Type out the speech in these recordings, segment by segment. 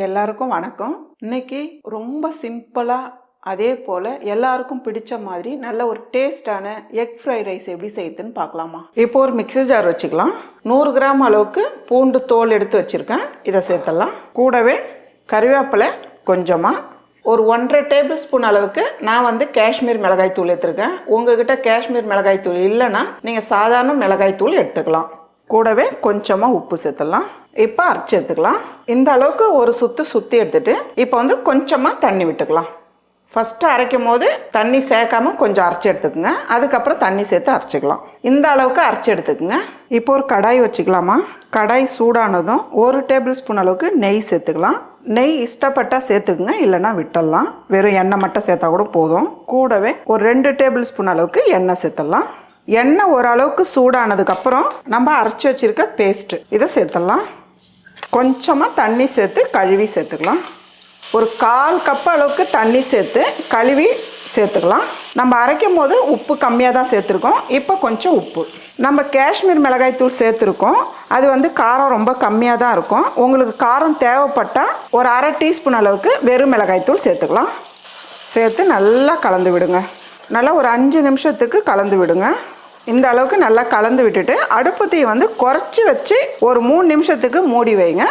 எல்லாருக்கும் வணக்கம். இன்னைக்கு ரொம்ப சிம்பிளா அதே போல எல்லாருக்கும் பிடிச்ச மாதிரி நல்ல ஒரு டேஸ்டான எக் ஃப்ரைட் ரைஸ் எப்படி செய்யுதுன்னு பார்க்கலாமா? இப்போ ஒரு மிக்ஸி ஜார் வச்சுக்கலாம். 100 கிராம் அளவுக்கு பூண்டு தோல் எடுத்து வச்சிருக்கேன். இதை சேர்த்துடலாம். கூடவே கறிவேப்பிலை கொஞ்சமா, ஒரு 1.5 டேபிள் ஸ்பூன் அளவுக்கு நான் காஷ்மீர் மிளகாய் தூள் எடுத்துருக்கேன். உங்ககிட்ட காஷ்மீர் மிளகாய் தூள் இல்லைன்னா நீங்கள் சாதாரண மிளகாய் தூள் எடுத்துக்கலாம். கூடவே கொஞ்சமாக உப்பு சேர்த்துடலாம். இப்போ அரைச்சி எடுத்துக்கலாம். இந்த அளவுக்கு ஒரு சுற்றி எடுத்துட்டு இப்போ கொஞ்சமாக தண்ணி விட்டுக்கலாம். ஃபஸ்ட்டு அரைக்கும் போது தண்ணி சேர்க்காம கொஞ்சம் அரைச்சி எடுத்துக்கோங்க. அதுக்கப்புறம் தண்ணி சேர்த்து அரைச்சிக்கலாம். இந்த அளவுக்கு அரைச்சி எடுத்துக்கோங்க. இப்போ ஒரு கடாய் வச்சுக்கலாமா? கடாய் சூடானதும் 1 டேபிள் ஸ்பூன் அளவுக்கு நெய் சேர்த்துக்கலாம். நெய் இஷ்டப்பட்டால் சேர்த்துக்குங்க, இல்லைன்னா விட்டுடலாம். வெறும் எண்ணெய் மட்டும் சேர்த்தா கூட போதும். கூடவே ஒரு 2 டேபிள் ஸ்பூன் அளவுக்கு எண்ணெய் சேர்த்துடலாம். எண்ணெய் ஓரளவுக்கு சூடானதுக்கப்புறம் நம்ம அரைச்சி வச்சுருக்க பேஸ்ட்டு இதை சேர்த்துடலாம். கொஞ்சமாக தண்ணி சேர்த்து கழுவி சேர்த்துக்கலாம். ஒரு 1/4 கப் அளவுக்கு தண்ணி சேர்த்து கழுவி சேர்த்துக்கலாம். நம்ம அரைக்கும் போது உப்பு கம்மியாக தான் சேர்த்துருக்கோம். இப்போ கொஞ்சம் உப்பு, நம்ம காஷ்மீர் மிளகாய் தூள் சேர்த்துருக்கோம். அது காரம் ரொம்ப கம்மியாக தான் இருக்கும். உங்களுக்கு காரம் தேவைப்பட்டால் ஒரு 1/2 டீஸ்பூன் அளவுக்கு வெறும் மிளகாய் தூள் சேர்த்துக்கலாம். சேர்த்து நல்லா கலந்து விடுங்க. நல்லா ஒரு 5 நிமிஷத்துக்கு கலந்து விடுங்க. இந்த அளவுக்கு நல்லா கலந்து விட்டுட்டு அடுப்பு தீ குறைச்சி வச்சு ஒரு 3 நிமிஷத்துக்கு மூடி வைங்க.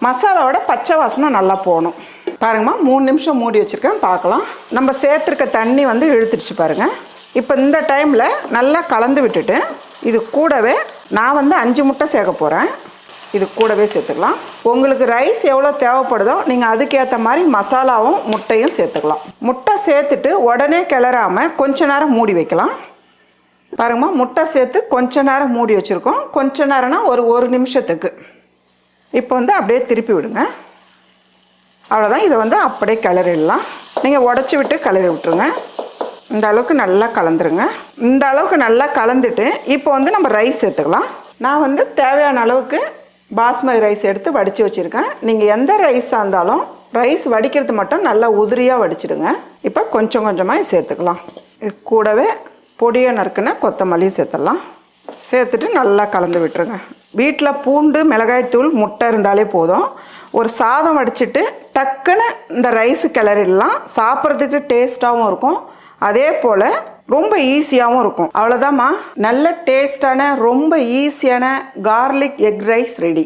மசாலாவோட பச்சை வாசனை நல்லா போகணும். பாருங்கம்மா, 3 நிமிஷம் மூடி வச்சுருக்கேன். பார்க்கலாம். நம்ம சேர்த்துருக்க தண்ணி இழுத்துடுச்சு பாருங்கள். இப்போ இந்த டைமில் நல்லா கலந்து விட்டுட்டு இது கூடவே நான் 5 முட்டை சேர்க்க போகிறேன். இது கூடவே சேர்த்துக்கலாம். உங்களுக்கு ரைஸ் எவ்வளோ தேவைப்படுதோ நீங்கள் அதுக்கேற்ற மாதிரி மசாலாவும் முட்டையும் சேர்த்துக்கலாம். முட்டை சேர்த்துட்டு உடனே கிளறாமல் கொஞ்ச நேரம் மூடி வைக்கலாம். பாருங்கம்மா, முட்டை சேர்த்து கொஞ்ச நேரம் மூடி வச்சுருக்கோம். கொஞ்ச நேரம்னா ஒரு நிமிஷத்துக்கு. இப்போ அப்படியே திருப்பி விடுங்க. அவ்வளோதான். இதை அப்படியே கிளறிடலாம். நீங்கள் உடச்சி விட்டு கிளறி விட்டுருங்க. இந்த அளவுக்கு நல்லா கலந்துருங்க. இந்த அளவுக்கு நல்லா கலந்துட்டு இப்போ நம்ம ரைஸ் சேர்த்துக்கலாம். நான் தேவையான அளவுக்கு பாஸ்மதி ரைஸ் எடுத்து வடித்து வச்சுருக்கேன். நீங்கள் எந்த ரைஸாக இருந்தாலும் ரைஸ் வடிக்கிறது மட்டும் நல்லா உதிரியாக வடிச்சிடுங்க. இப்போ கொஞ்சம் கொஞ்சமாக சேர்த்துக்கலாம். இது கூடவே பொடியை நறுக்குன்னா கொத்தமல்லி சேர்த்துடலாம். சேர்த்துட்டு நல்லா கலந்து விட்டுருங்க. வீட்டில் பூண்டு மிளகாய்த்தூள் முட்டை இருந்தாலே போதும். ஒரு சாதம் வடிச்சிட்டு டக்குன்னு இந்த ரைஸு கிளறிடலாம். சாப்பிட்றதுக்கு டேஸ்ட்டாகவும் இருக்கும், அதே போல் ரொம்ப ஈஸியாகவும் இருக்கும். அவ்வளோதாம்மா, நல்ல டேஸ்டான ரொம்ப ஈஸியான கார்லிக் எக் ரைஸ் ரெடி.